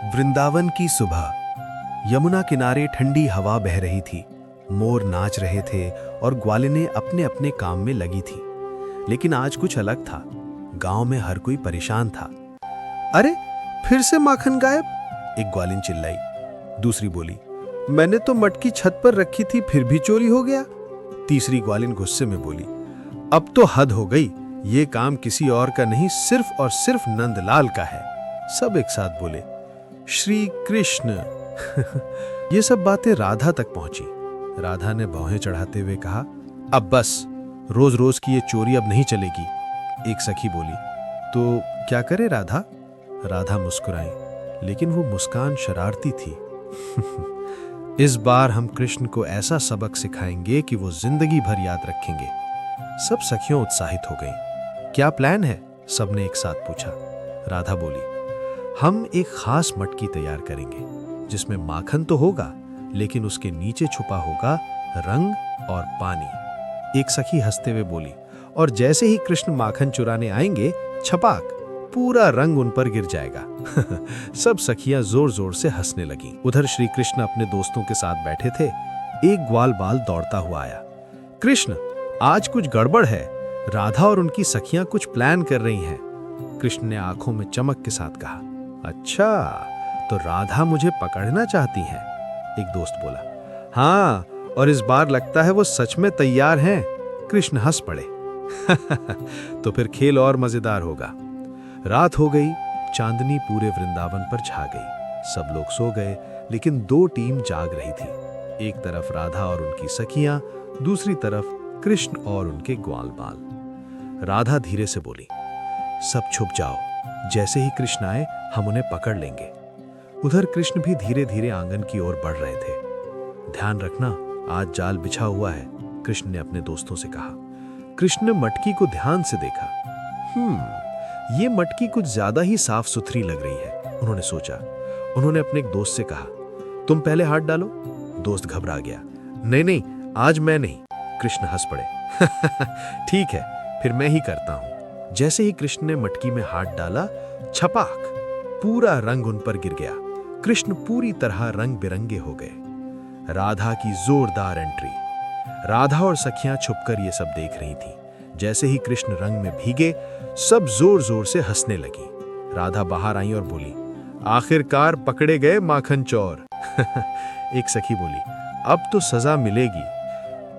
वृंदावन की सुबह। यमुना किनारे ठंडी हवा बह रही थी, मोर नाच रहे थे और ग्वालिनें अपने अपने काम में लगी थी। लेकिन आज कुछ अलग था। गांव में हर कोई परेशान था। अरे, फिर से माखन गायब? एक ग्वालिन चिल्लाई। दूसरी बोली, मैंने तो मटकी छत पर रखी थी, फिर भी चोरी हो गया। तीसरी ग्वालिन गुस्से में बोली, अब तो हद हो गई, ये काम किसी और का नहीं, सिर्फ और सिर्फ नंदलाल का है। सब एक साथ बोले, श्री कृष्ण। ये सब बातें राधा तक पहुंची। राधा ने भौहें चढ़ाते हुए कहा, अब बस, रोज रोज की ये चोरी अब नहीं चलेगी। एक सखी बोली, तो क्या करे राधा? राधा मुस्कुराई, लेकिन वो मुस्कान शरारती थी। इस बार हम कृष्ण को ऐसा सबक सिखाएंगे कि वो जिंदगी भर याद रखेंगे। सब सखियों उत्साहित हो गईं। क्या प्लान है? सबने एक साथ पूछा। राधा बोली, हम एक खास मटकी तैयार करेंगे जिसमें माखन तो होगा, लेकिन उसके नीचे छुपा होगा रंग और पानी। एक सखी हंसते हुए बोली, और जैसे ही कृष्ण माखन चुराने आएंगे, छपाक, पूरा रंग उन पर गिर जाएगा। सब सखियां जोर जोर से हंसने लगीं। उधर श्री कृष्ण अपने दोस्तों के साथ बैठे थे। एक ग्वाल बाल दौड़ता हुआ आया। कृष्ण, आज कुछ गड़बड़ है। राधा और उनकी सखियां कुछ प्लान कर रही हैं। कृष्ण ने आंखों में चमक के साथ कहा, अच्छा, तो राधा मुझे पकड़ना चाहती हैं। एक दोस्त बोला, हाँ, और इस बार लगता है वो सच में तैयार हैं। कृष्ण हंस पड़े। तो फिर खेल और मजेदार होगा। रात हो गई, चांदनी पूरे वृंदावन पर छा गई। सब लोग सो गए, लेकिन दो टीम जाग रही थी। एक तरफ राधा और उनकी सखियां, दूसरी तरफ कृष्ण और उनके ग्वाल बाल। राधा धीरे से बोली, सब छुप जाओ, जैसे ही कृष्ण आए हम उन्हें पकड़ लेंगे। उधर कृष्ण भी धीरे धीरे आंगन की ओर बढ़ रहे थे। ध्यान रखना, आज जाल बिछा हुआ है, कृष्ण ने अपने दोस्तों से कहा। कृष्ण ने मटकी को ध्यान से देखा। ये मटकी कुछ ज्यादा ही साफ सुथरी लग रही है, उन्होंने सोचा। उन्होंने अपने एक दोस्त से कहा, तुम पहले हाथ डालो। दोस्त घबरा गया। नहीं नहीं, आज मैं नहीं। कृष्ण हंस पड़े। ठीक है, फिर मैं ही करता हूं। जैसे ही कृष्ण ने मटकी में हाथ डाला, छपाक, पूरा रंग उन पर गिर गया। कृष्ण पूरी तरह रंग बिरंगे हो गए। राधा की जोरदार एंट्री। राधा और सखियां छुपकर ये सब देख रही थीं। जैसे ही कृष्ण रंग में भीगे, सब जोर जोर से हंसने लगी। राधा बाहर आई और बोली, आखिरकार पकड़े गए माखन चोर। एक सखी बोली, अब तो सजा मिलेगी।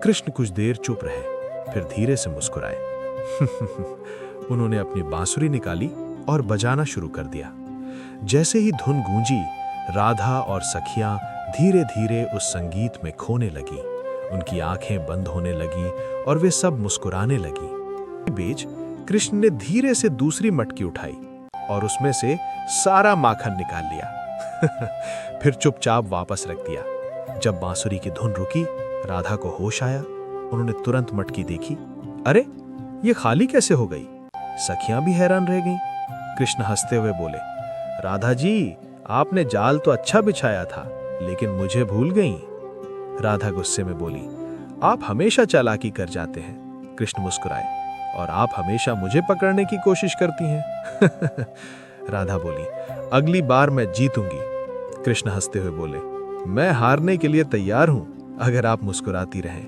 कृष्ण कुछ देर चुप रहे, फिर धीरे से मुस्कुराए। उन्होंने अपनी बांसुरी निकाली और बजाना शुरू कर दिया। जैसे ही धुन गूंजी, राधा और सखियां धीरे धीरे उस संगीत में खोने लगी। उनकी आंखें बंद होने लगी और वे सब मुस्कुराने लगी। बीच कृष्ण ने धीरे से दूसरी मटकी उठाई और उसमें से सारा माखन निकाल लिया। फिर चुपचाप वापस रख दिया। जब बांसुरी की धुन रुकी, राधा को होश आया। उन्होंने तुरंत मटकी देखी। अरे, ये खाली कैसे हो गई? सखियां भी हैरान रह गईं। कृष्ण हंसते हुए बोले, राधा जी, आपने जाल तो अच्छा बिछाया था, लेकिन मुझे भूल गईं। राधा गुस्से में बोली, आप हमेशा चालाकी कर जाते हैं। कृष्ण मुस्कुराए, और आप हमेशा मुझे पकड़ने की कोशिश करती हैं। राधा बोली, अगली बार मैं जीतूंगी। कृष्ण हंसते हुए बोले, मैं हारने के लिए तैयार हूं, अगर आप मुस्कुराती रहें।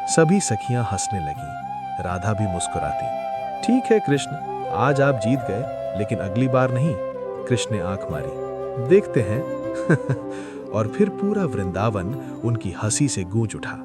सभी सखियां हंसने लगीं। राधा भी मुस्कुराती। ठीक है कृष्ण, आज आप जीत गए, लेकिन अगली बार नहीं। कृष्ण ने आंख मारी, देखते हैं। और फिर पूरा वृंदावन उनकी हंसी से गूंज उठा।